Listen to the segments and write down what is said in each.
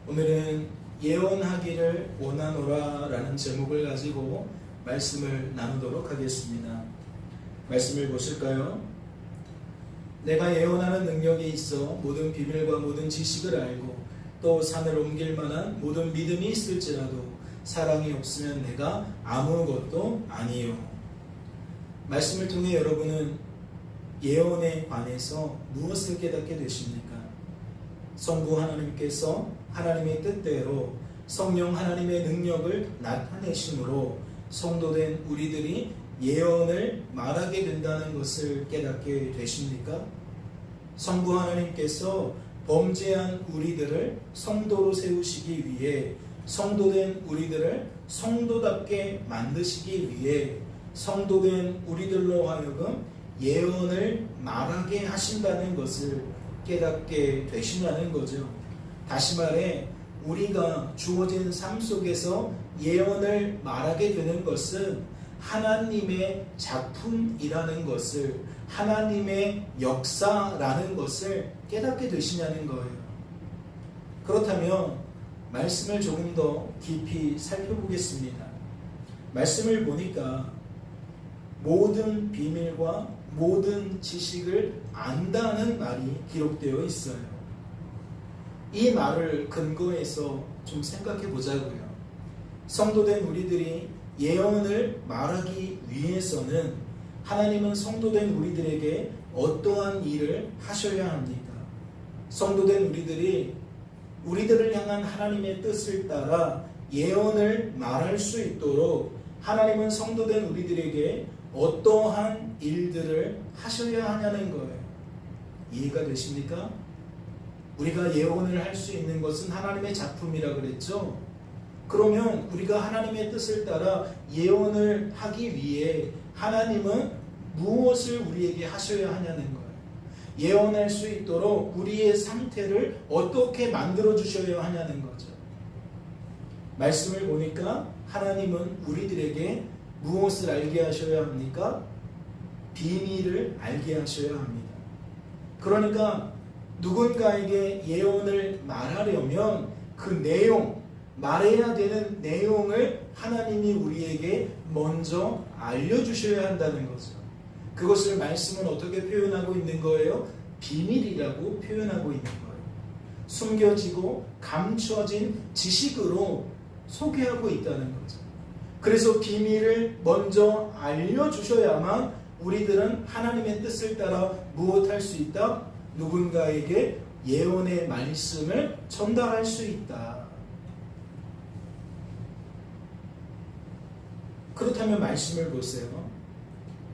오늘은 예언하기를 원하노라 라는 제목을 가지고 말씀을 나누도록 하겠습니다. 말씀을 보실까요? 내가 예언하는 능력이 있어 모든 비밀과 모든 지식을 알고 또 산을 옮길 만한 모든 믿음이 있을지라도 사랑이 없으면 내가 아무것도 아니요. 말씀을 통해 여러분은 예언에 관해서 무엇을 깨닫게 되십니까? 성부 하나님께서 하나님의 뜻대로 성령 하나님의 능력을 나타내심으로 성도된 우리들이 예언을 말하게 된다는 것을 깨닫게 되십니까? 성부 하나님께서 범죄한 우리들을 성도로 세우시기 위해 성도된 우리들을 성도답게 만드시기 위해 성도된 우리들로 하여금 예언을 말하게 하신다는 것을 깨닫게 되시냐는 거죠. 다시 말해 우리가 주어진 삶 속에서 예언을 말하게 되는 것은 하나님의 작품이라는 것을, 하나님의 역사라는 것을 깨닫게 되시냐는 거예요. 그렇다면 말씀을 조금 더 깊이 살펴보겠습니다. 말씀을 보니까 모든 비밀과 모든 지식을 안다는 말이 기록되어 있어요. 이 말을 근거해서 좀 생각해 보자고요. 성도된 우리들이 예언을 말하기 위해서는 하나님은 성도된 우리들에게 어떠한 일을 하셔야 합니까? 성도된 우리들이 우리들을 향한 하나님의 뜻을 따라 예언을 말할 수 있도록 하나님은 성도된 우리들에게 어떠한 일들을 하셔야 하냐는 거예요. 이해가 되십니까? 우리가 예언을 할 수 있는 것은 하나님의 작품이라 그랬죠. 그러면 우리가 하나님의 뜻을 따라 예언을 하기 위해 하나님은 무엇을 우리에게 하셔야 하냐는 거예요. 예언할 수 있도록 우리의 상태를 어떻게 만들어 주셔야 하냐는 거죠. 말씀을 보니까 하나님은 우리들에게 무엇을 알게 하셔야 합니까? 비밀을 알게 하셔야 합니다. 그러니까 누군가에게 예언을 말하려면 그 내용, 말해야 되는 내용을 하나님이 우리에게 먼저 알려주셔야 한다는 거죠. 그것을 말씀은 어떻게 표현하고 있는 거예요? 비밀이라고 표현하고 있는 거예요. 숨겨지고 감춰진 지식으로 소개하고 있다는 거죠. 그래서 비밀을 먼저 알려주셔야만 우리들은 하나님의 뜻을 따라 무엇할 수 있다? 누군가에게 예언의 말씀을 전달할 수 있다. 그렇다면 말씀을 보세요.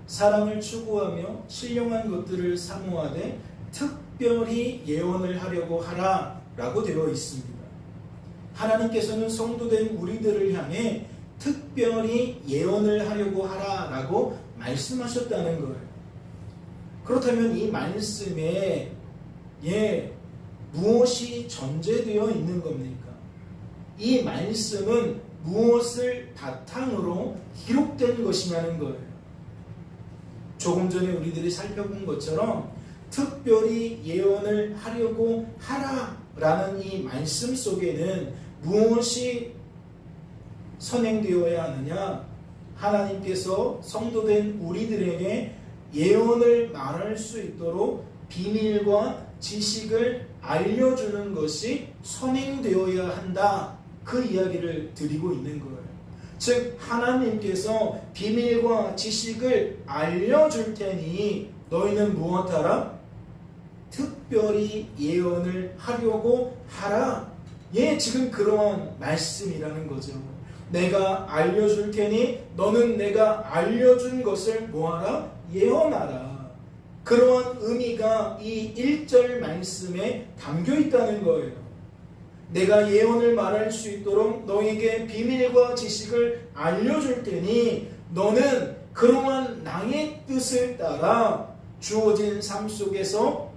사랑을 추구하며 신령한 것들을 사모하되 특별히 예언을 하려고 하라 라고 되어 있습니다. 하나님께서는 성도된 우리들을 향해 특별히 예언을 하려고 하라 라고 말씀하셨다는 거예요. 그렇다면 이 말씀에 무엇이 전제되어 있는 겁니까? 이 말씀은 무엇을 바탕으로 기록된 것이냐는 거예요. 조금 전에 우리들이 살펴본 것처럼 특별히 예언을 하려고 하라라는 이 말씀 속에는 무엇이 선행되어야 하느냐? 하나님께서 성도된 우리들에게 예언을 말할 수 있도록 비밀과 지식을 알려주는 것이 선행되어야 한다. 그 이야기를 드리고 있는 거예요. 즉 하나님께서 비밀과 지식을 알려줄 테니 너희는 무엇하라? 특별히 예언을 하려고 하라. 지금 그러한 말씀이라는 거죠. 내가 알려줄 테니 너는 내가 알려준 것을 뭐하라? 예언하라. 그러한 의미가 이 1절 말씀에 담겨 있다는 거예요. 내가 예언을 말할 수 있도록 너에게 비밀과 지식을 알려줄 테니 너는 그러한 나의 뜻을 따라 주어진 삶 속에서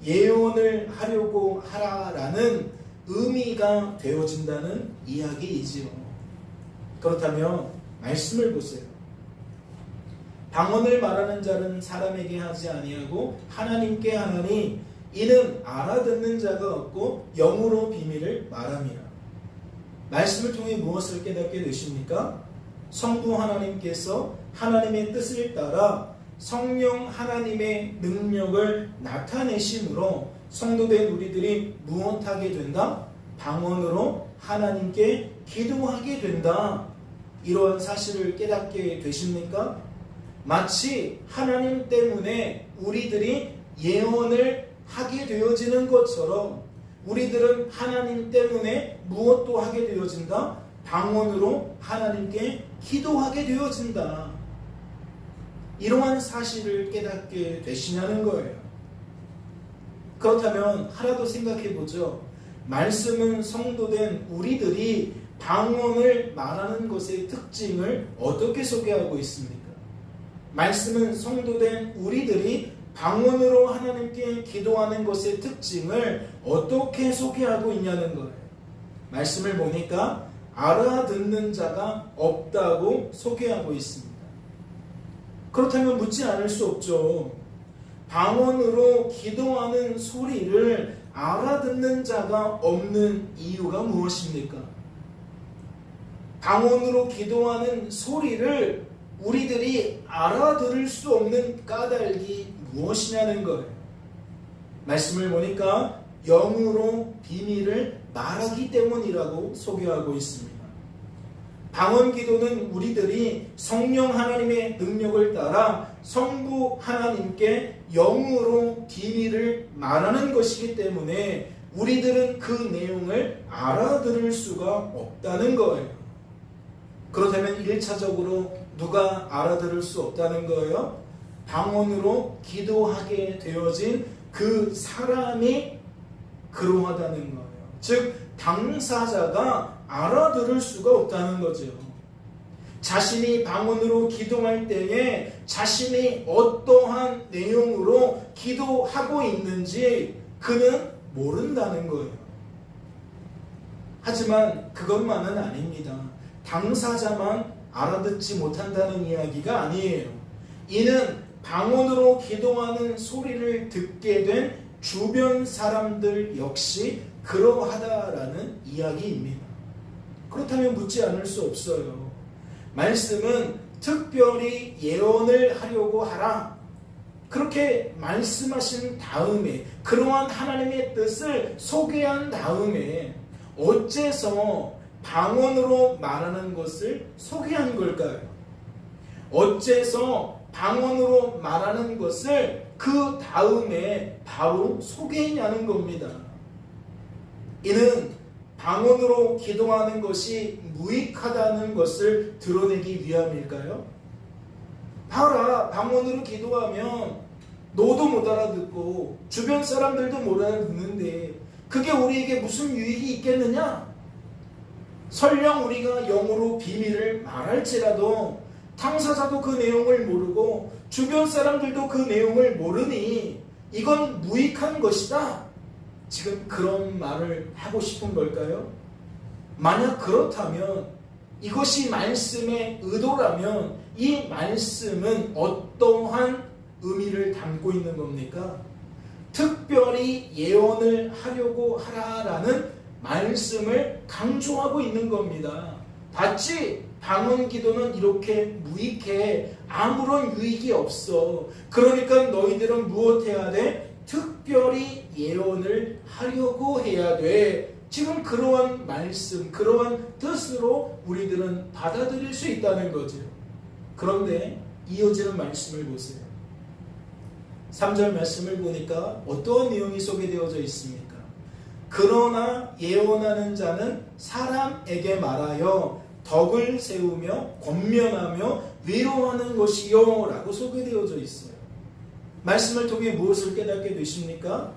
예언을 하려고 하라라는 의미가 되어진다는 이야기이지요. 그렇다면 말씀을 보세요. 방언을 말하는 자는 사람에게 하지 아니하고 하나님께 하나니 이는 알아듣는 자가 없고 영으로 비밀을 말함이라. 말씀을 통해 무엇을 깨닫게 되십니까? 성부 하나님께서 하나님의 뜻을 따라 성령 하나님의 능력을 나타내심으로 성도된 우리들이 무엇하게 된다? 방언으로 하나님께 기도하게 된다. 이러한 사실을 깨닫게 되십니까? 마치 하나님 때문에 우리들이 예언을 하게 되어지는 것처럼 우리들은 하나님 때문에 무엇도 하게 되어진다? 방언으로 하나님께 기도하게 되어진다. 이러한 사실을 깨닫게 되시냐는 거예요. 그렇다면 하나도 생각해 보죠. 말씀은 성도된 우리들이 방언을 말하는 것의 특징을 어떻게 소개하고 있습니까? 말씀은 성도된 우리들이 방언으로 하나님께 기도하는 것의 특징을 어떻게 소개하고 있냐는 거예요. 말씀을 보니까 알아듣는 자가 없다고 소개하고 있습니다. 그렇다면 묻지 않을 수 없죠. 방언으로 기도하는 소리를 알아듣는 자가 없는 이유가 무엇입니까? 방언으로 기도하는 소리를 우리들이 알아들을 수 없는 까닭이 무엇이냐는 거예요. 말씀을 보니까 영으로 비밀을 말하기 때문이라고 소개하고 있습니다. 방언 기도는 우리들이 성령 하나님의 능력을 따라 성부 하나님께 영으로 비밀을 말하는 것이기 때문에 우리들은 그 내용을 알아들을 수가 없다는 거예요. 그렇다면 1차적으로 누가 알아들을 수 없다는 거예요? 방언으로 기도하게 되어진 그 사람이 그러하다는 거예요. 즉 당사자가 알아들을 수가 없다는 거죠. 자신이 방언으로 기도할 때에 자신이 어떠한 내용으로 기도하고 있는지 그는 모른다는 거예요. 하지만 그것만은 아닙니다. 당사자만 알아듣지 못한다는 이야기가 아니에요. 이는 방언으로 기도하는 소리를 듣게 된 주변 사람들 역시 그러하다라는 이야기입니다. 그렇다면 묻지 않을 수 없어요. 말씀은 특별히 예언을 하려고 하라. 그렇게 말씀하신 다음에 그러한 하나님의 뜻을 소개한 다음에 어째서 방언으로 말하는 것을 소개한 걸까요? 어째서 방언으로 말하는 것을 그 다음에 바로 소개했냐는 겁니다. 이는 방언으로 기도하는 것이 무익하다는 것을 드러내기 위함일까요? 봐라, 방언으로 기도하면 너도 못 알아듣고 주변 사람들도 못 알아듣는데 그게 우리에게 무슨 유익이 있겠느냐? 설령 우리가 영으로 비밀을 말할지라도 당사자도 그 내용을 모르고 주변 사람들도 그 내용을 모르니 이건 무익한 것이다. 지금 그런 말을 하고 싶은 걸까요? 만약 그렇다면 이것이 말씀의 의도라면 이 말씀은 어떠한 의미를 담고 있는 겁니까? 특별히 예언을 하려고 하라라는 말씀을 강조하고 있는 겁니다. 봤지? 방언 기도는 이렇게 무익해. 아무런 유익이 없어. 그러니까 너희들은 무엇해야 돼? 특별히 예언을 하려고 해야 돼. 지금 그러한 말씀, 그러한 뜻으로 우리들은 받아들일 수 있다는 거죠. 그런데 이어지는 말씀을 보세요. 3절 말씀을 보니까 어떠한 내용이 소개되어져 있습니까? 그러나 예언하는 자는 사람에게 말하여 덕을 세우며 권면하며 위로하는 것이요 라고 소개되어져 있어요. 말씀을 통해 무엇을 깨닫게 되십니까?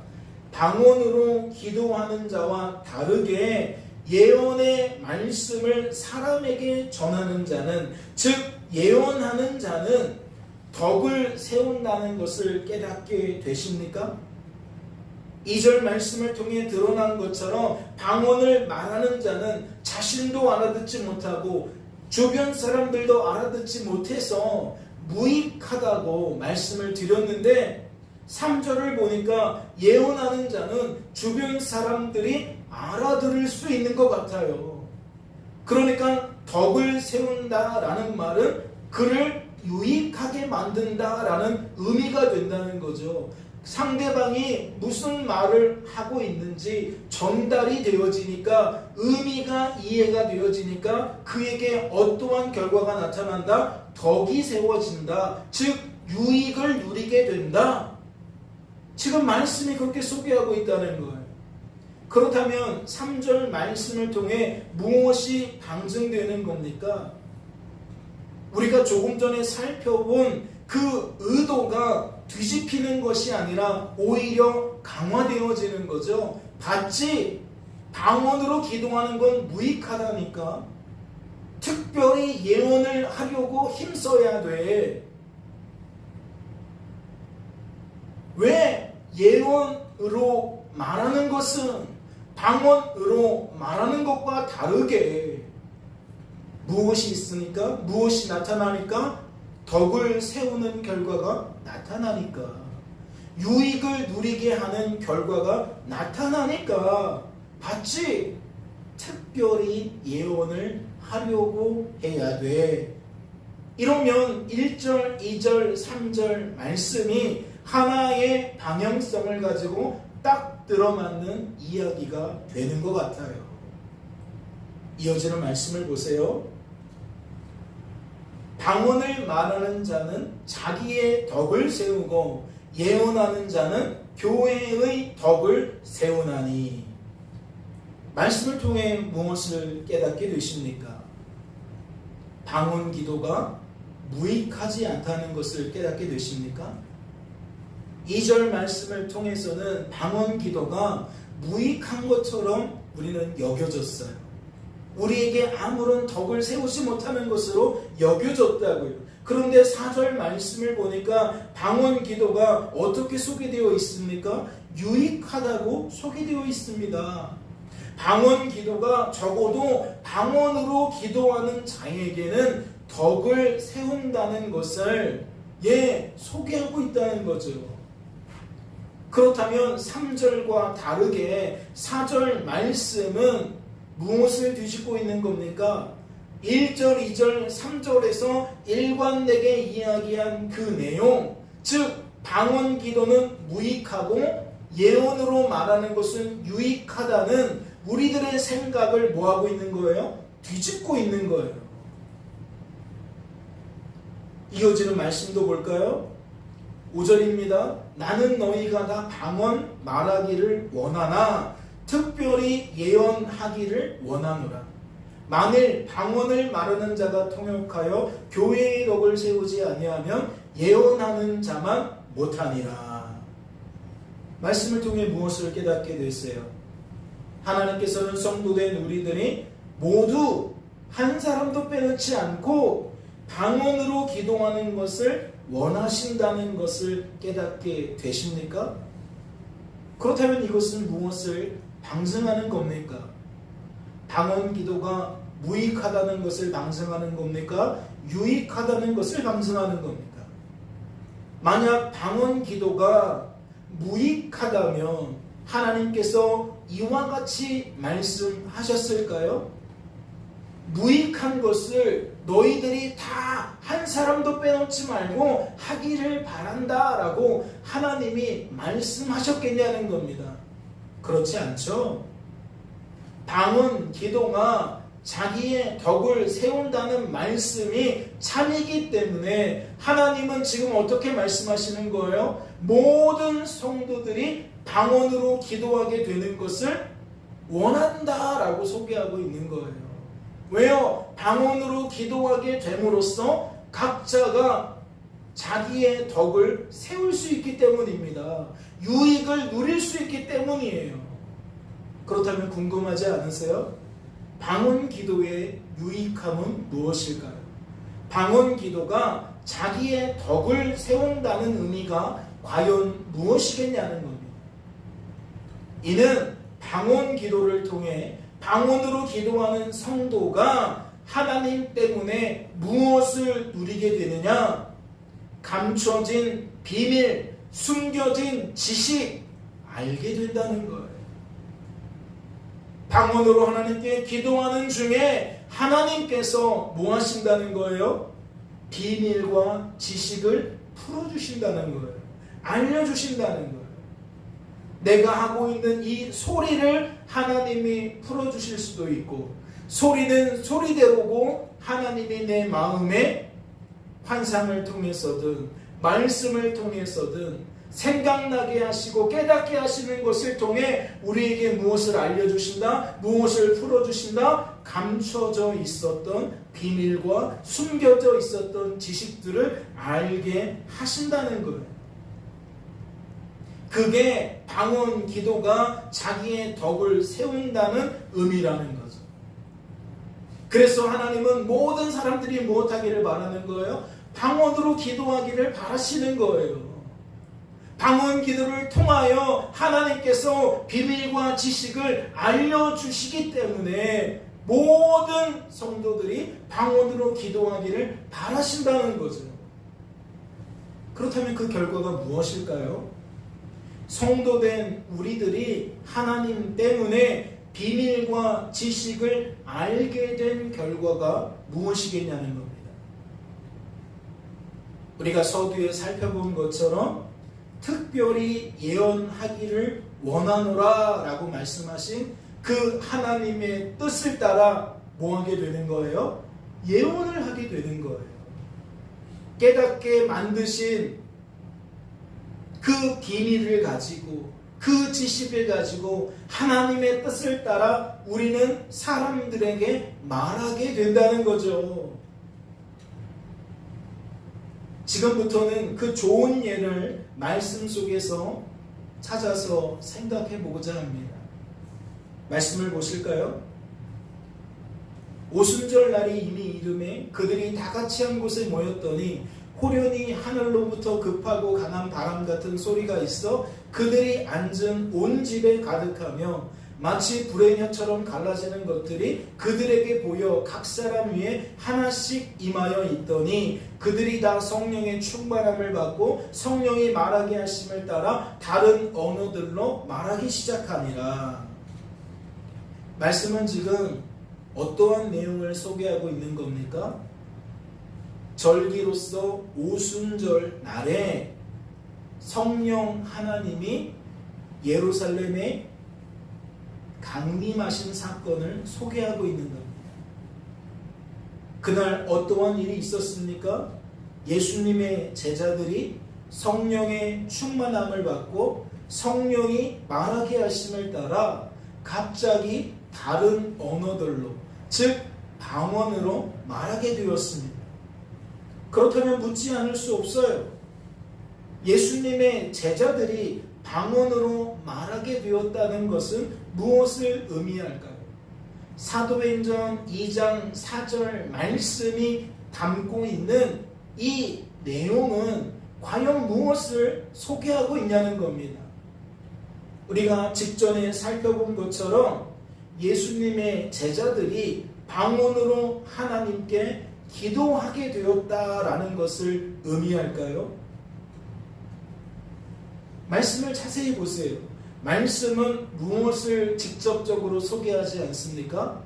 방언으로 기도하는 자와 다르게 예언의 말씀을 사람에게 전하는 자는, 즉 예언하는 자는 덕을 세운다는 것을 깨닫게 되십니까? 2절 말씀을 통해 드러난 것처럼 방언을 말하는 자는 자신도 알아듣지 못하고 주변 사람들도 알아듣지 못해서 무익하다고 말씀을 드렸는데 3절을 보니까 예언하는 자는 주변 사람들이 알아들을 수 있는 것 같아요. 그러니까 덕을 세운다라는 말은 그를 유익하게 만든다라는 의미가 된다는 거죠. 상대방이 무슨 말을 하고 있는지 전달이 되어지니까, 의미가 이해가 되어지니까 그에게 어떠한 결과가 나타난다? 덕이 세워진다. 즉 유익을 누리게 된다. 지금 말씀이 그렇게 소개하고 있다는 거예요. 그렇다면 3절 말씀을 통해 무엇이 방증되는 겁니까? 우리가 조금 전에 살펴본 그 의도가 뒤집히는 것이 아니라 오히려 강화되어지는 거죠. 봤지? 방언으로 기도하는 건 무익하다니까. 특별히 예언을 하려고 힘써야 돼. 왜? 예언으로 말하는 것은 방언으로 말하는 것과 다르게 무엇이 있으니까? 무엇이 나타나니까? 덕을 세우는 결과가 나타나니까, 유익을 누리게 하는 결과가 나타나니까. 봤지? 특별히 예언을 하려고 해야 돼. 이러면 1절, 2절, 3절 말씀이 하나의 방향성을 가지고 딱 들어맞는 이야기가 되는 것 같아요. 이어지는 말씀을 보세요. 방언을 말하는 자는 자기의 덕을 세우고 예언하는 자는 교회의 덕을 세우나니. 말씀을 통해 무엇을 깨닫게 되십니까? 방언 기도가 무익하지 않다는 것을 깨닫게 되십니까? 2절 말씀을 통해서는 방언 기도가 무익한 것처럼 우리는 여겨졌어요. 우리에게 아무런 덕을 세우지 못하는 것으로 여겨졌다고요. 그런데 4절 말씀을 보니까 방언 기도가 어떻게 소개되어 있습니까? 유익하다고 소개되어 있습니다. 방언 기도가 적어도 방언으로 기도하는 자에게는 덕을 세운다는 것을 소개하고 있다는 거죠. 그렇다면 3절과 다르게 4절 말씀은 무엇을 뒤집고 있는 겁니까? 1절, 2절, 3절에서 일관되게 이야기한 그 내용, 즉 방언 기도는 무익하고 예언으로 말하는 것은 유익하다는 우리들의 생각을 뭐하고 있는 거예요? 뒤집고 있는 거예요. 이어지는 말씀도 볼까요? 5절입니다. 나는 너희가 다 방언 말하기를 원하나 특별히 예언하기를 원하노라. 만일 방언을 말하는 자가 통역하여 교회의 덕을 세우지 아니하면 예언하는 자만 못하니라. 말씀을 통해 무엇을 깨닫게 됐어요? 하나님께서는 성도된 우리들이 모두 한 사람도 빼놓지 않고 방언으로 기도하는 것을 원하신다는 것을 깨닫게 되십니까? 그렇다면 이것은 무엇을 방증하는 겁니까? 방언 기도가 무익하다는 것을 방증하는 겁니까? 유익하다는 것을 방증하는 겁니까? 만약 방언 기도가 무익하다면 하나님께서 이와 같이 말씀하셨을까요? 무익한 것을 너희들이 다 한 사람도 빼놓지 말고 하기를 바란다 라고 하나님이 말씀하셨겠냐는 겁니다. 그렇지 않죠? 방언 기도가 자기의 덕을 세운다는 말씀이 참이기 때문에 하나님은 지금 어떻게 말씀하시는 거예요? 모든 성도들이 방언으로 기도하게 되는 것을 원한다라고 소개하고 있는 거예요. 왜요? 방언으로 기도하게 됨으로써 각자가 자기의 덕을 세울 수 있기 때문입니다. 유익을 누릴 수 있기 때문이에요. 그렇다면 궁금하지 않으세요? 방언 기도의 유익함은 무엇일까요? 방언 기도가 자기의 덕을 세운다는 의미가 과연 무엇이겠냐는 겁니다. 이는 방언 기도를 통해 방언으로 기도하는 성도가 하나님 때문에 무엇을 누리게 되느냐? 감춰진 비밀, 숨겨진 지식 알게 된다는 거예요. 방언으로 하나님께 기도하는 중에 하나님께서 뭐 하신다는 거예요? 비밀과 지식을 풀어주신다는 거예요. 알려주신다는 거예요. 내가 하고 있는 이 소리를 하나님이 풀어주실 수도 있고, 소리는 소리대로고 하나님이 내 마음에 환상을 통해서든 말씀을 통해서든 생각나게 하시고 깨닫게 하시는 것을 통해 우리에게 무엇을 알려주신다, 무엇을 풀어주신다, 감춰져 있었던 비밀과 숨겨져 있었던 지식들을 알게 하신다는 거예요. 그게 방언 기도가 자기의 덕을 세운다는 의미라는 거죠. 그래서 하나님은 모든 사람들이 무엇하기를 바라는 거예요? 방언으로 기도하기를 바라시는 거예요. 방언 기도를 통하여 하나님께서 비밀과 지식을 알려주시기 때문에 모든 성도들이 방언으로 기도하기를 바라신다는 거죠. 그렇다면 그 결과가 무엇일까요? 성도된 우리들이 하나님 때문에 비밀과 지식을 알게 된 결과가 무엇이겠냐는 겁니다. 우리가 서두에 살펴본 것처럼 특별히 예언하기를 원하노라 라고 말씀하신 그 하나님의 뜻을 따라 뭐 하게 되는 거예요? 예언을 하게 되는 거예요. 깨닫게 만드신 그 비밀을 가지고 그 지식을 가지고 하나님의 뜻을 따라 우리는 사람들에게 말하게 된다는 거죠. 지금부터는 그 좋은 예를 말씀 속에서 찾아서 생각해 보고자 합니다. 말씀을 보실까요? 오순절 날이 이미 이름에 그들이 다 같이 한 곳에 모였더니 호련히 하늘로부터 급하고 강한 바람 같은 소리가 있어 그들이 앉은 온 집에 가득하며 마치 불의 혀처럼 갈라지는 것들이 그들에게 보여 각 사람 위에 하나씩 임하여 있더니 그들이 다 성령의 충만함을 받고 성령이 말하게 하심을 따라 다른 언어들로 말하기 시작하니라. 말씀은 지금 어떠한 내용을 소개하고 있는 겁니까? 절기로서 오순절 날에 성령 하나님이 예루살렘에 강림하신 사건을 소개하고 있는 겁니다. 그날 어떠한 일이 있었습니까? 예수님의 제자들이 성령의 충만함을 받고 성령이 말하게 하심을 따라 갑자기 다른 언어들로, 즉 방언으로 말하게 되었습니다. 그렇다면 묻지 않을 수 없어요. 예수님의 제자들이 방언으로 말하게 되었다는 것은 무엇을 의미할까요? 사도행전 2장 4절 말씀이 담고 있는 이 내용은 과연 무엇을 소개하고 있냐는 겁니다. 우리가 직전에 살펴본 것처럼 예수님의 제자들이 방언으로 하나님께 기도하게 되었다라는 것을 의미할까요? 말씀을 자세히 보세요. 말씀은 무엇을 직접적으로 소개하지 않습니까?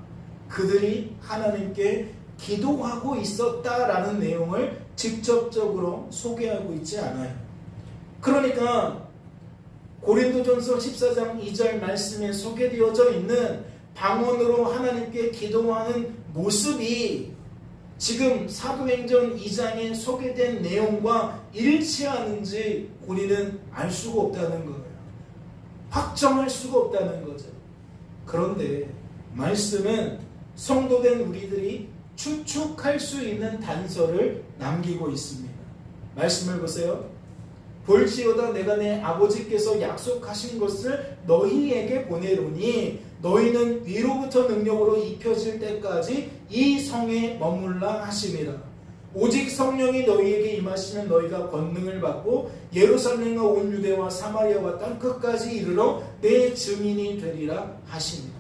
그들이 하나님께 기도하고 있었다라는 내용을 직접적으로 소개하고 있지 않아요. 그러니까 고린도전서 14장 2절 말씀에 소개되어져 있는 방언으로 하나님께 기도하는 모습이 지금 사도행전 2장에 소개된 내용과 일치하는지 우리는 알 수가 없다는 거예요. 확정할 수가 없다는 거죠. 그런데 말씀은 성도된 우리들이 추측할 수 있는 단서를 남기고 있습니다. 말씀을 보세요. 볼지어다 내가 내 아버지께서 약속하신 것을 너희에게 보내노니 너희는 위로부터 능력으로 입혀질 때까지 이 성에 머물라 하심이라. 오직 성령이 너희에게 임하시면 너희가 권능을 받고 예루살렘과 온 유대와 사마리아와 땅끝까지 이르러 내 증인이 되리라 하십니다.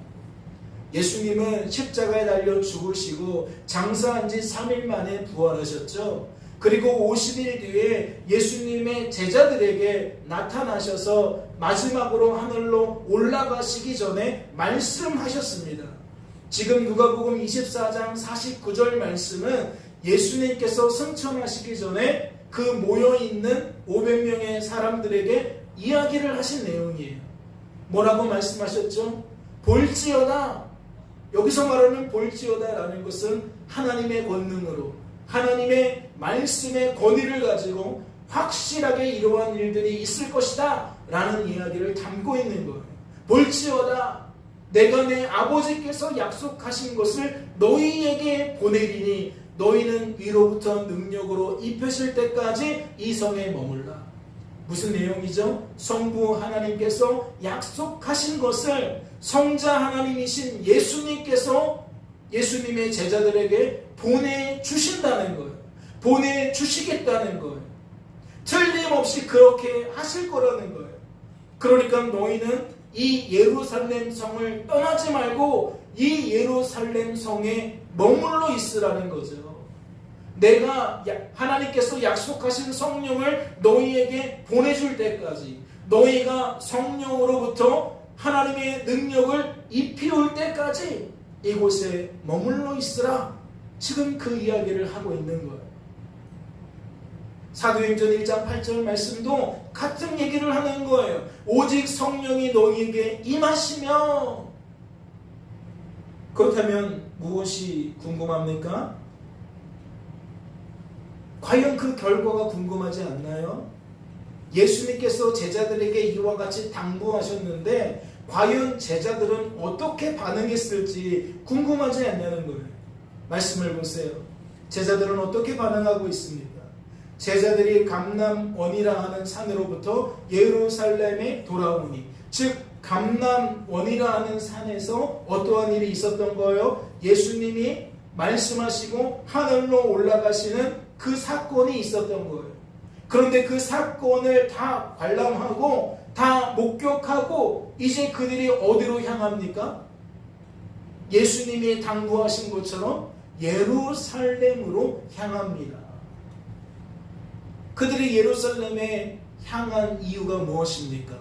예수님은 십자가에 달려 죽으시고 장사한 지 3일 만에 부활하셨죠. 그리고 50일 뒤에 예수님의 제자들에게 나타나셔서 마지막으로 하늘로 올라가시기 전에 말씀하셨습니다. 지금 누가복음 24장 49절 말씀은 예수님께서 승천하시기 전에 그 모여있는 500명의 사람들에게 이야기를 하신 내용이에요. 뭐라고 말씀하셨죠? 볼지어다. 여기서 말하는 볼지어다라는 것은 하나님의 권능으로, 하나님의 말씀의 권위를 가지고 확실하게 이러한 일들이 있을 것이다 라는 이야기를 담고 있는 거예요. 볼지어다. 내가 내 아버지께서 약속하신 것을 너희에게 보내리니 너희는 위로부터 능력으로 입혀질 때까지 이 성에 머물라. 무슨 내용이죠? 성부 하나님께서 약속하신 것을 성자 하나님이신 예수님께서 예수님의 제자들에게 보내주신다는 거예요. 보내주시겠다는 거예요. 틀림없이 그렇게 하실 거라는 거예요. 그러니까 너희는 이 예루살렘 성을 떠나지 말고 이 예루살렘 성에 머물러 있으라는 거죠. 내가 하나님께서 약속하신 성령을 너희에게 보내줄 때까지, 너희가 성령으로부터 하나님의 능력을 입히올 때까지 이곳에 머물러 있으라. 지금 그 이야기를 하고 있는 거예요. 사도행전 1장 8절 말씀도 같은 얘기를 하는 거예요. 오직 성령이 너희에게 임하시면. 그렇다면 무엇이 궁금합니까? 과연 그 결과가 궁금하지 않나요? 예수님께서 제자들에게 이와 같이 당부하셨는데 과연 제자들은 어떻게 반응했을지 궁금하지 않냐는 거예요. 말씀을 보세요. 제자들은 어떻게 반응하고 있습니까? 제자들이 감람원이라 하는 산으로부터 예루살렘에 돌아오니, 즉 감람원이라 하는 산에서 어떠한 일이 있었던 거예요? 예수님이 말씀하시고 하늘로 올라가시는 그 사건이 있었던 거예요. 그런데 그 사건을 다 관람하고 다 목격하고 이제 그들이 어디로 향합니까? 예수님이 당부하신 것처럼 예루살렘으로 향합니다. 그들이 예루살렘에 향한 이유가 무엇입니까?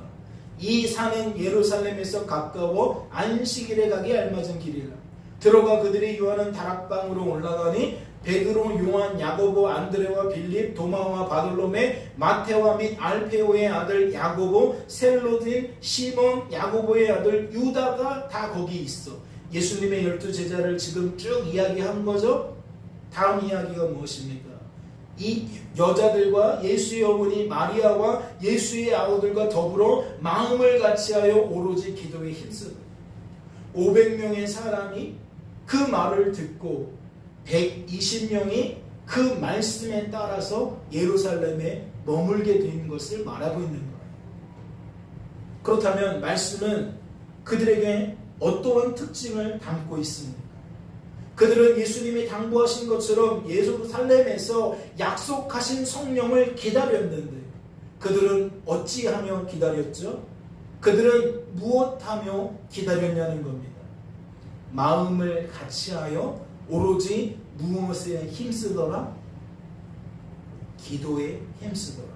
이 산은 예루살렘에서 가까워 안식일에 가기 알맞은 길이라. 들어가 그들이 요하는 다락방으로 올라가니 베드로, 요한, 야고보, 안드레와 빌립, 도마와 바돌로메, 마테와 및 알페오의 아들 야고보, 셀로딘, 시몬, 야고보의 아들 유다가 다 거기 있어. 예수님의 12제자를 지금 쭉 이야기한 거죠. 다음 이야기가 무엇입니까? 이 여자들과 예수의 어머니 마리아와 예수의 아우들과 더불어 마음을 같이하여 오로지 기도에 힘쓰고 500명의 사람이 그 말을 듣고 120명이 그 말씀에 따라서 예루살렘에 머물게 된 것을 말하고 있는 거예요. 그렇다면 말씀은 그들에게 어떠한 특징을 담고 있습니까? 그들은 예수님이 당부하신 것처럼 예루살렘에서 약속하신 성령을 기다렸는데 그들은 어찌하며 기다렸죠? 그들은 무엇하며 기다렸냐는 겁니다. 마음을 같이하여 오로지 무엇에 힘쓰더라? 기도에 힘쓰더라.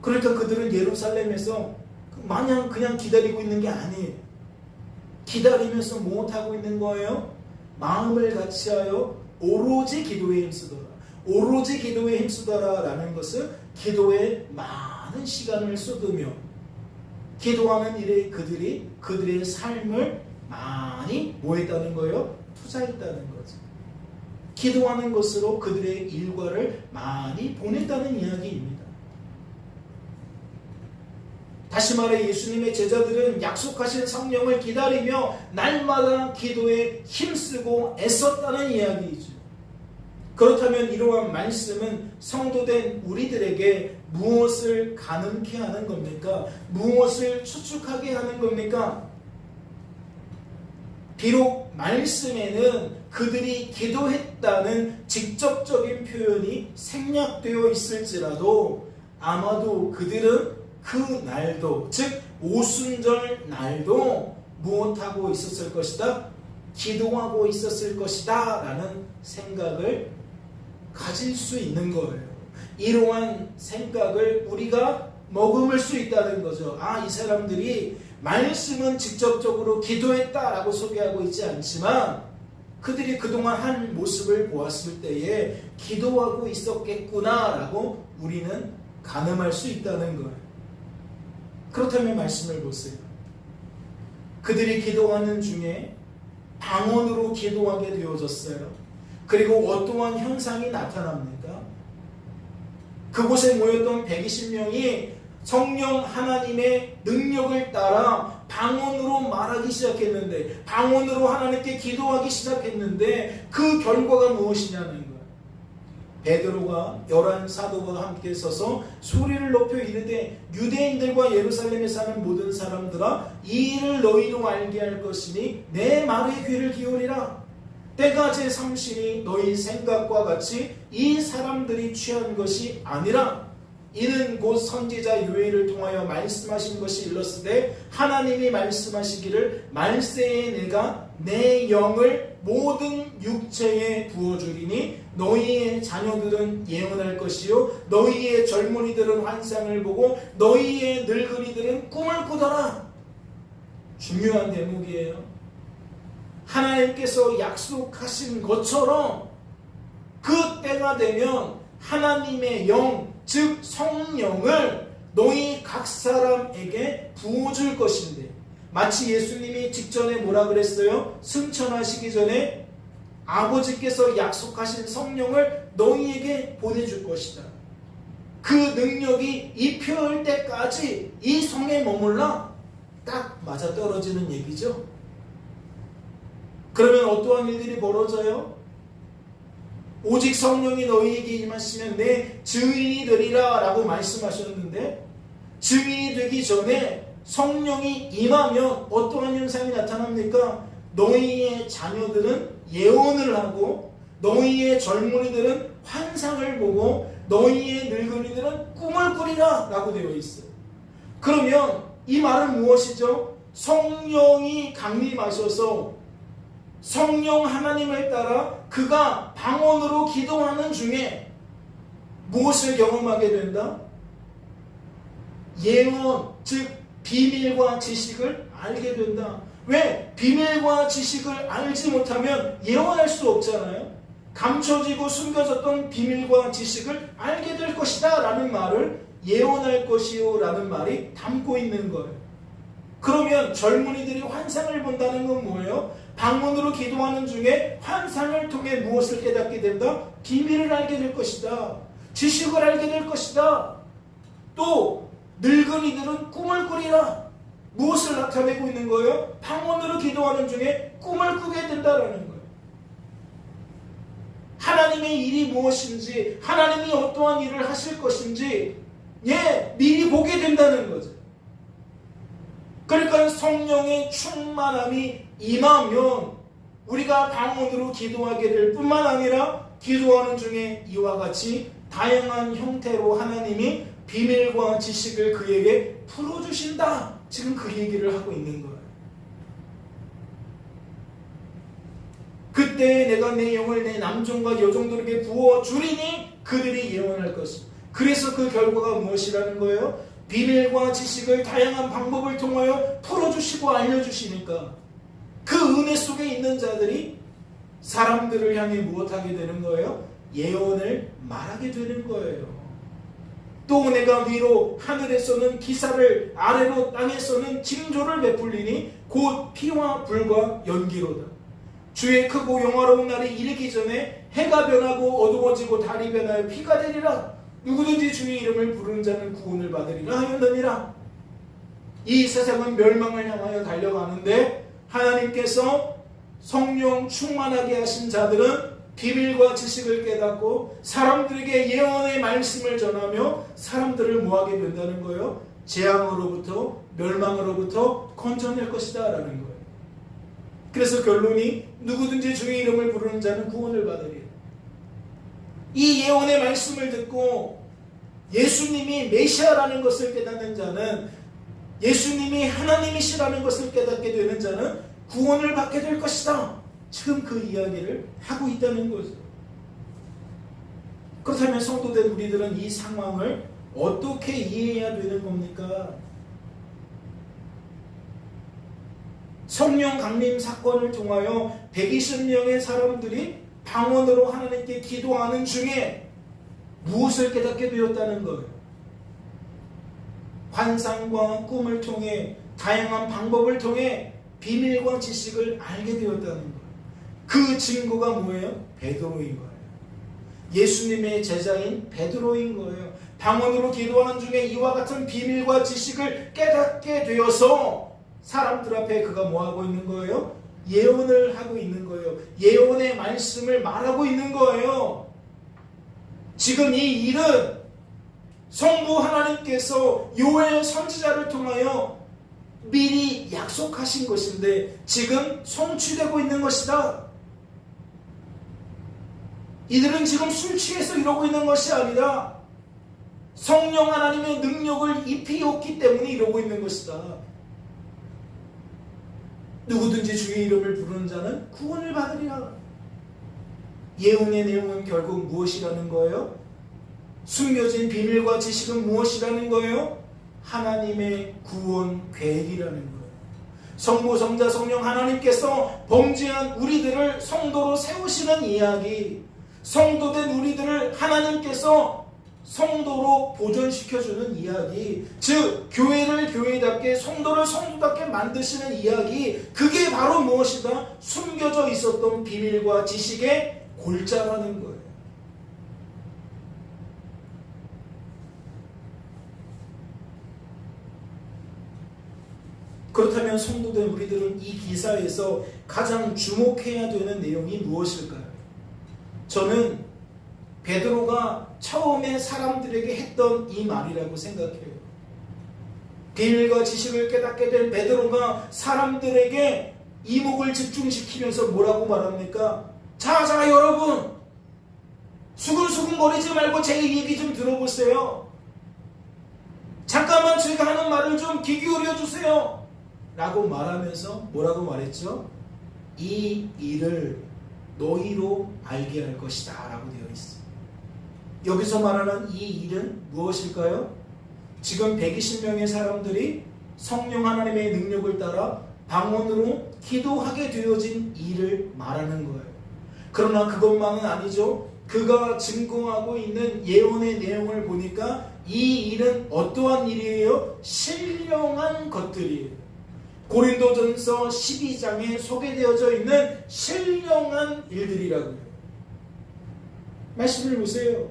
그러니까 그들은 예루살렘에서 마냥 그냥 기다리고 있는 게 아니에요. 기다리면서 무엇하고 있는 거예요? 마음을 같이하여 오로지 기도에 힘쓰더라. 오로지 기도에 힘쓰더라 라는 것은 기도에 많은 시간을 쏟으며 기도하는 일에 그들이 그들의 삶을 많이 뭐 했다는 거예요? 투자했다는 거죠. 기도하는 것으로 그들의 일과를 많이 보냈다는 이야기입니다. 다시 말해 예수님의 제자들은 약속하신 성령을 기다리며 날마다 기도에 힘쓰고 애썼다는 이야기이죠. 그렇다면 이러한 말씀은 성도된 우리들에게 무엇을 가능케 하는 겁니까? 무엇을 추측하게 하는 겁니까? 비록 말씀에는 그들이 기도했다는 직접적인 표현이 생략되어 있을지라도 아마도 그들은 그 날도, 즉 오순절 날도 무엇하고 있었을 것이다? 기도하고 있었을 것이다 라는 생각을 가질 수 있는 거예요. 이러한 생각을 우리가 머금을 수 있다는 거죠. 이 사람들이 말씀은 직접적으로 기도했다라고 소개하고 있지 않지만 그들이 그동안 한 모습을 보았을 때에 기도하고 있었겠구나라고 우리는 가늠할 수 있다는 거예요. 그렇다면 말씀을 보세요. 그들이 기도하는 중에 방언으로 기도하게 되어졌어요. 그리고 어떠한 현상이 나타납니까? 그곳에 모였던 120명이 성령 하나님의 능력을 따라 방언으로 말하기 시작했는데, 방언으로 하나님께 기도하기 시작했는데 그 결과가 무엇이냐는 거예요. 베드로가 11 사도와 함께 서서 소리를 높여 이르되 유대인들과 예루살렘에 사는 모든 사람들아, 이 일을 너희도 알게 할 것이니 내 말에 귀를 기울이라. 때가 제3시니 너희 생각과 같이 이 사람들이 취한 것이 아니라 이는 곧 선지자 요엘을 통하여 말씀하신 것이 일렀으되 하나님이 말씀하시기를 말세에 내가 내 영을 모든 육체에 부어주리니 너희의 자녀들은 예언할 것이요 너희의 젊은이들은 환상을 보고 너희의 늙은이들은 꿈을 꾸더라. 중요한 대목이에요. 하나님께서 약속하신 것처럼 그 때가 되면 하나님의 영, 즉 성령을 너희 각 사람에게 부어줄 것인데, 마치 예수님이 직전에 뭐라 그랬어요? 승천하시기 전에 아버지께서 약속하신 성령을 너희에게 보내줄 것이다. 그 능력이 입혀올 때까지 이 성에 머물라. 딱 맞아떨어지는 얘기죠. 그러면 어떠한 일들이 벌어져요? 오직 성령이 너희에게 임하시면 내 증인이 되리라 라고 말씀하셨는데, 증인이 되기 전에 성령이 임하면 어떠한 현상이 나타납니까? 너희의 자녀들은 예언을 하고 너희의 젊은이들은 환상을 보고 너희의 늙은이들은 꿈을 꾸리라 라고 되어 있어요. 그러면 이 말은 무엇이죠? 성령이 강림하셔서 성령 하나님을 따라 그가 방언으로 기도하는 중에 무엇을 경험하게 된다? 예언, 즉 비밀과 지식을 알게 된다. 왜? 비밀과 지식을 알지 못하면 예언할 수 없잖아요. 감춰지고 숨겨졌던 비밀과 지식을 알게 될 것이다 라는 말을 예언할 것이요 라는 말이 담고 있는 거예요. 그러면 젊은이들이 환상을 본다는 건 뭐예요? 방언으로 기도하는 중에 환상을 통해 무엇을 깨닫게 된다? 비밀을 알게 될 것이다. 지식을 알게 될 것이다. 또 늙은이들은 꿈을 꾸리라. 무엇을 나타내고 있는 거예요? 방언으로 기도하는 중에 꿈을 꾸게 된다라는 거예요. 하나님의 일이 무엇인지, 하나님이 어떠한 일을 하실 것인지 미리 보게 된다는 거죠. 그러니까 성령의 충만함이 임하면 우리가 방언으로 기도하게 될 뿐만 아니라 기도하는 중에 이와 같이 다양한 형태로 하나님이 비밀과 지식을 그에게 풀어주신다. 지금 그 얘기를 하고 있는 거예요. 그때 내가 내 영을 내 남종과 여종들에게 부어주리니 그들이 예언할 것이다. 그래서 그 결과가 무엇이라는 거예요? 비밀과 지식을 다양한 방법을 통하여 풀어주시고 알려주시니까 그 은혜 속에 있는 자들이 사람들을 향해 무엇하게 되는 거예요? 예언을 말하게 되는 거예요. 또 내가 위로 하늘에서는 기사를, 아래로 땅에서는 징조를 베풀리니 곧 피와 불과 연기로다. 주의 크고 영화로운 날이 이르기 전에 해가 변하고 어두워지고 달이 변하여 피가 되리라. 누구든지 주의 이름을 부르는 자는 구원을 받으리라 하였느니라. 이 세상은 멸망을 향하여 달려가는데 하나님께서 성령 충만하게 하신 자들은 비밀과 지식을 깨닫고 사람들에게 예언의 말씀을 전하며 사람들을 뭐하게 된다는 거예요? 재앙으로부터, 멸망으로부터 건져낼 것이다 라는 거예요. 그래서 결론이 누구든지 주의 이름을 부르는 자는 구원을 받으리라. 이 예언의 말씀을 듣고 예수님이 메시아라는 것을 깨닫는 자는, 예수님이 하나님이시라는 것을 깨닫게 되는 자는 구원을 받게 될 것이다. 지금 그 이야기를 하고 있다는 거죠. 그렇다면 성도된 우리들은 이 상황을 어떻게 이해해야 되는 겁니까? 성령 강림 사건을 통하여 120명의 사람들이 방언으로 하나님께 기도하는 중에 무엇을 깨닫게 되었다는 거예요? 환상과 꿈을 통해 다양한 방법을 통해 비밀과 지식을 알게 되었다는 거예요. 그 증거가 뭐예요? 베드로인 거예요. 예수님의 제자인 베드로인 거예요. 방언으로 기도하는 중에 이와 같은 비밀과 지식을 깨닫게 되어서 사람들 앞에 그가 뭐하고 있는 거예요? 예언을 하고 있는 거예요. 예언의 말씀을 말하고 있는 거예요. 지금 이 일은 성부 하나님께서 요엘 선지자를 통하여 미리 약속하신 것인데 지금 성취되고 있는 것이다. 이들은 지금 술 취해서 이러고 있는 것이 아니라 성령 하나님의 능력을 입히었기 때문에 이러고 있는 것이다. 누구든지 주의 이름을 부르는 자는 구원을 받으리라. 예언의 내용은 결국 무엇이라는 거예요? 숨겨진 비밀과 지식은 무엇이라는 거예요? 하나님의 구원 계획이라는 거예요. 성부, 성자, 성령 하나님께서 범죄한 우리들을 성도로 세우시는 이야기, 성도된 우리들을 하나님께서 성도로 보존시켜주는 이야기, 즉 교회를 교회답게 성도를 성도답게 만드시는 이야기, 그게 바로 무엇이다? 숨겨져 있었던 비밀과 지식의 골자라는 거예요. 그렇다면 성도된 우리들은 이 기사에서 가장 주목해야 되는 내용이 무엇일까요? 저는 베드로가 처음에 사람들에게 했던 이 말이라고 생각해요. 비밀과 지식을 깨닫게 된 베드로가 사람들에게 이목을 집중시키면서 뭐라고 말합니까? 자 여러분, 수근수근거리지 말고 제 얘기 좀 들어보세요. 잠깐만 제가 하는 말을 좀 귀 기울여 주세요 라고 말하면서 뭐라고 말했죠? 이 일을 너희로 알게 할 것이다 라고 되어 있어요. 여기서 말하는 이 일은 무엇일까요? 지금 120명의 사람들이 성령 하나님의 능력을 따라 방언으로 기도하게 되어진 일을 말하는 거예요. 그러나 그것만은 아니죠. 그가 증거하고 있는 예언의 내용을 보니까 이 일은 어떠한 일이에요? 신령한 것들이에요. 고린도전서 12장에 소개되어져 있는 신령한 일들이라고요. 말씀을 보세요.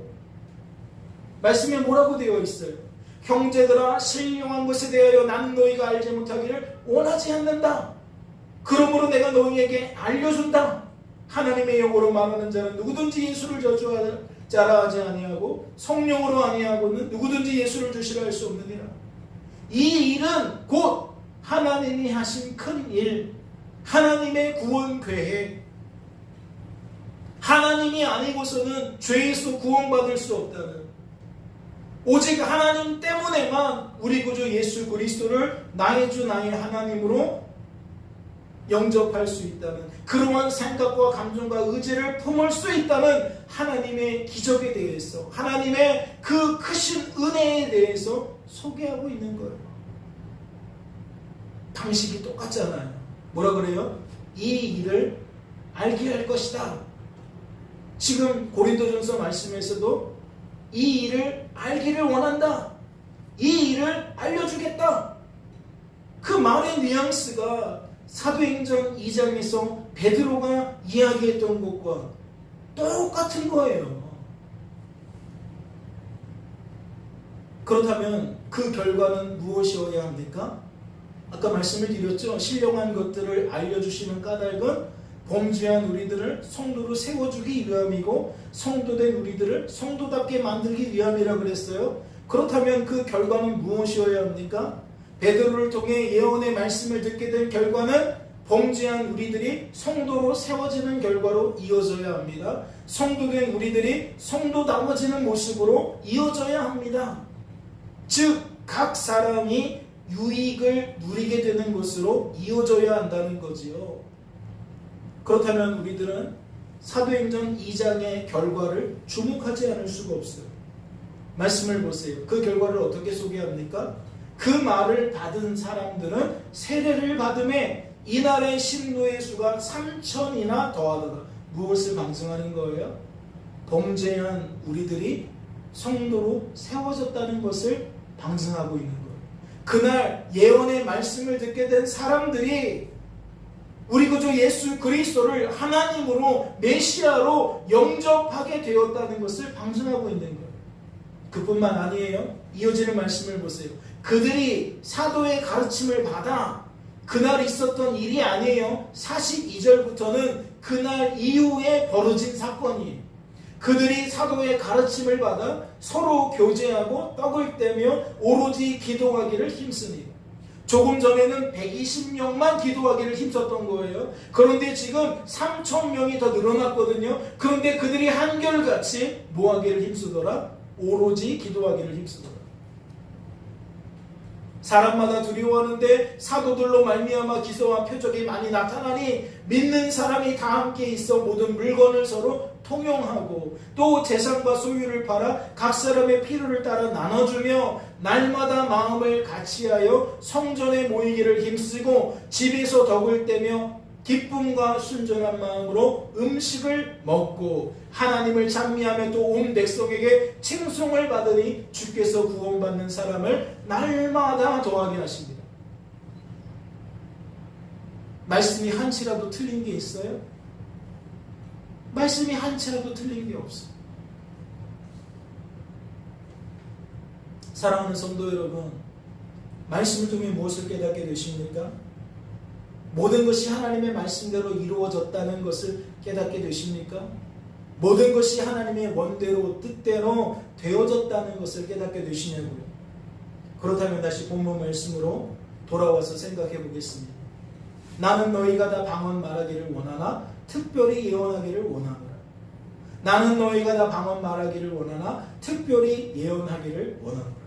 말씀에 뭐라고 되어 있어요? 형제들아, 신령한 것에 대하여 나는 너희가 알지 못하기를 원하지 않는다. 그러므로 내가 너희에게 알려준다. 하나님의 영으로 말하는 자는 누구든지 예수를 저주하라 하지 아니하고 성령으로 아니하고는 누구든지 예수를 주시라 할 수 없느니라. 이 일은 곧 하나님이 하신 큰 일, 하나님의 구원 계획, 하나님이 아니고서는 죄에서 구원받을 수 없다는, 오직 하나님 때문에만 우리 구주 예수 그리스도를 나의 주 나의 하나님으로 영접할 수 있다는, 그러한 생각과 감정과 의지를 품을 수 있다는 하나님의 기적에 대해서, 하나님의 그 크신 은혜에 대해서 소개하고 있는 거예요. 방식이 똑같잖아요. 뭐라 그래요? 이 일을 알게 할 것이다. 지금 고린도전서 말씀에서도 이 일을 알기를 원한다. 이 일을 알려주겠다. 그 말의 뉘앙스가 사도행전 2장에서 베드로가 이야기했던 것과 똑같은 거예요. 그렇다면 그 결과는 무엇이어야 합니까? 아까 말씀을 드렸죠. 신령한 것들을 알려주시는 까닭은 범죄한 우리들을 성도로 세워주기 위함이고 성도된 우리들을 성도답게 만들기 위함이라 그랬어요. 그렇다면 그 결과는 무엇이어야 합니까? 베드로를 통해 예언의 말씀을 듣게 된 결과는 범죄한 우리들이 성도로 세워지는 결과로 이어져야 합니다. 성도된 우리들이 성도다워지는 모습으로 이어져야 합니다. 즉 각 사람이 유익을 누리게 되는 것으로 이어져야 한다는 거지요. 그렇다면 우리들은 사도행전 2장의 결과를 주목하지 않을 수가 없어요. 말씀을 보세요. 그 결과를 어떻게 소개합니까? 그 말을 받은 사람들은 세례를 받음에 이날의 신도의 수가 3,000이나 더하더라. 무엇을 방증하는 거예요? 범죄한 우리들이 성도로 세워졌다는 것을 방증하고 있는 거예요. 그날 예언의 말씀을 듣게 된 사람들이 우리 구주 예수 그리스도를 하나님으로 메시아로 영접하게 되었다는 것을 방증하고 있는 거예요. 그뿐만 아니에요. 이어지는 말씀을 보세요. 그들이 사도의 가르침을 받아 그날 있었던 일이 아니에요. 42절부터는 그날 이후에 벌어진 사건이에요. 그들이 사도의 가르침을 받아 서로 교제하고 떡을 떼며 오로지 기도하기를 힘쓰니 조금 전에는 120명만 기도하기를 힘썼던 거예요. 그런데 지금 3,000명이 더 늘어났거든요. 그런데 그들이 한결같이 뭐 하기를 힘쓰더라? 오로지 기도하기를 힘쓰더라. 사람마다 두려워하는데 사도들로 말미암아 기사와 표적이 많이 나타나니 믿는 사람이 다 함께 있어 모든 물건을 서로 통용하고 또 재산과 소유를 팔아 각 사람의 필요를 따라 나눠주며 날마다 마음을 같이하여 성전에 모이기를 힘쓰고 집에서 덕을 떼며 기쁨과 순전한 마음으로 음식을 먹고 하나님을 찬미하며 또 온 백성에게 칭송을 받으니 주께서 구원받는 사람을 날마다 더하게 하십니다. 말씀이 한치라도 틀린 게 있어요? 말씀이 한치라도 틀린 게 없어요. 사랑하는 성도 여러분, 말씀을 통해 무엇을 깨닫게 되십니까? 모든 것이 하나님의 말씀대로 이루어졌다는 것을 깨닫게 되십니까? 모든 것이 하나님의 원대로 뜻대로 되어졌다는 것을 깨닫게 되시냐고요? 그렇다면 다시 본문 말씀으로 돌아와서 생각해 보겠습니다. 나는 너희가 다 방언 말하기를 원하나 특별히 예언하기를 원하노라. 나는 너희가 다 방언 말하기를 원하나 특별히 예언하기를 원하노라.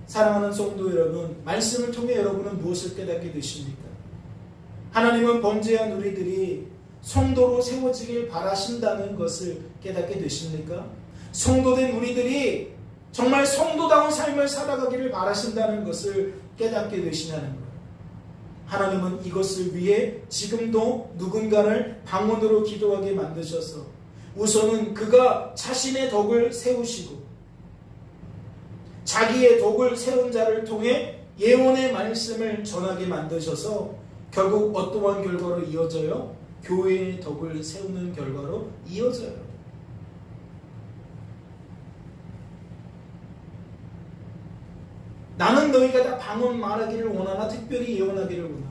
사랑하는 성도 여러분, 말씀을 통해 여러분은 무엇을 깨닫게 되십니까? 하나님은 범죄한 우리들이 성도로 세워지길 바라신다는 것을 깨닫게 되십니까? 성도된 우리들이 정말 성도다운 삶을 살아가기를 바라신다는 것을 깨닫게 되시냐는 거예요. 하나님은 이것을 위해 지금도 누군가를 방언으로 기도하게 만드셔서 우선은 그가 자신의 덕을 세우시고 자기의 덕을 세운 자를 통해 예언의 말씀을 전하게 만드셔서 결국 어떠한 결과로 이어져요? 교회의 덕을 세우는 결과로 이어져요. 나는 너희가 다 방언 말하기를 원하나 특별히 예언하기를 원하나.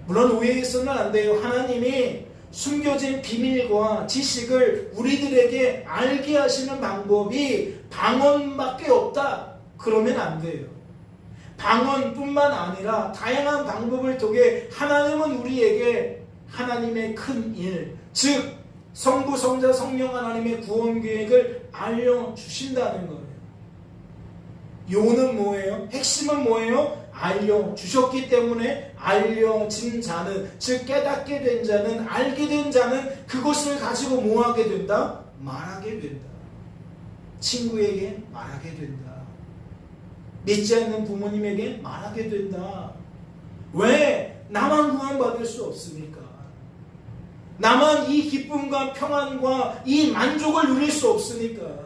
물론 오해해서는 안 돼요. 하나님이 숨겨진 비밀과 지식을 우리들에게 알게 하시는 방법이 방언밖에 없다. 그러면 안 돼요. 방언뿐만 아니라 다양한 방법을 통해 하나님은 우리에게 하나님의 큰 일, 즉 성부, 성자, 성령 하나님의 구원 계획을 알려주신다는 거예요. 요는 뭐예요? 핵심은 뭐예요? 알려주셨기 때문에 알려진 자는, 즉 깨닫게 된 자는, 알게 된 자는 그것을 가지고 뭐하게 된다? 말하게 된다. 친구에게 말하게 된다. 믿지 않는 부모님에게 말하게 된다. 왜? 나만 구원받을 수 없습니까? 나만 이 기쁨과 평안과 이 만족을 누릴 수 없으니까.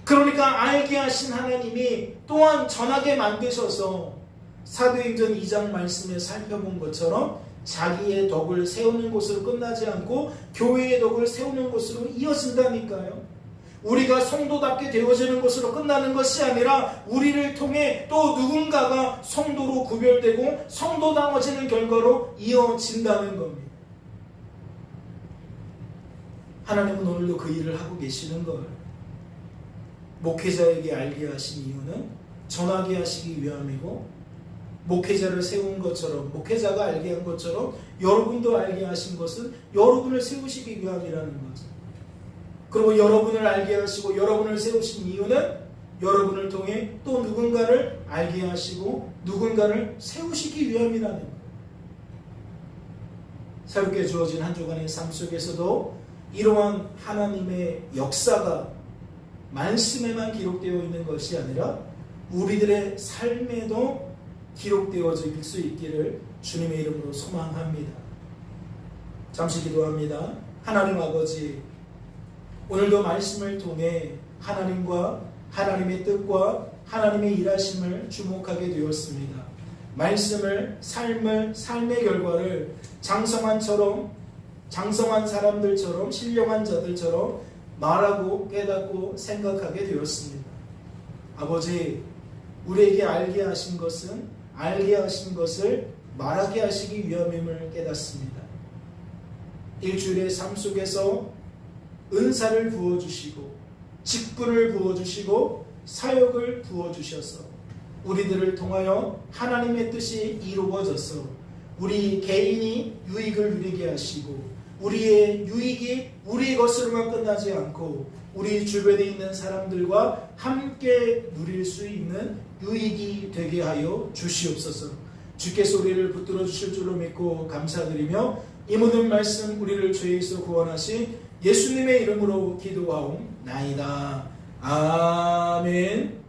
그러니까 알게 하신 하나님이 또한 전하게 만드셔서 사도행전 2장 말씀에 살펴본 것처럼 자기의 덕을 세우는 곳으로 끝나지 않고 교회의 덕을 세우는 곳으로 이어진다니까요. 우리가 성도답게 되어지는 것으로 끝나는 것이 아니라 우리를 통해 또 누군가가 성도로 구별되고 성도당해지는 결과로 이어진다는 겁니다. 하나님은 오늘도 그 일을 하고 계시는 거예요. 목회자에게 알게 하신 이유는 전하게 하시기 위함이고, 목회자를 세운 것처럼, 목회자가 알게 한 것처럼 여러분도 알게 하신 것은 여러분을 세우시기 위함이라는 거죠. 그리고 여러분을 알게 하시고 여러분을 세우신 이유는 여러분을 통해 또 누군가를 알게 하시고 누군가를 세우시기 위함이라는 거예요. 새롭게 주어진 한 주간의 삶 속에서도 이러한 하나님의 역사가 말씀에만 기록되어 있는 것이 아니라 우리들의 삶에도 기록되어질 수 있기를 주님의 이름으로 소망합니다. 잠시 기도합니다. 하나님 아버지, 오늘도 말씀을 통해 하나님과 하나님의 뜻과 하나님의 일하심을 주목하게 되었습니다. 말씀을, 삶의 결과를 장성한 사람들처럼, 신령한 자들처럼 말하고 깨닫고 생각하게 되었습니다. 아버지, 우리에게 알게 하신 것을 말하게 하시기 위함임을 깨닫습니다. 일주일의 삶 속에서 은사를 부어주시고 직분을 부어주시고 사역을 부어주셔서 우리들을 통하여 하나님의 뜻이 이루어져서 우리 개인이 유익을 누리게 하시고 우리의 유익이 우리 것으로만 끝나지 않고 우리 주변에 있는 사람들과 함께 누릴 수 있는 유익이 되게 하여 주시옵소서. 주께서 우리를 붙들어 주실 줄로 믿고 감사드리며 이 모든 말씀 우리를 죄에서 구원하신 예수님의 이름으로 기도하옵나이다. 아멘.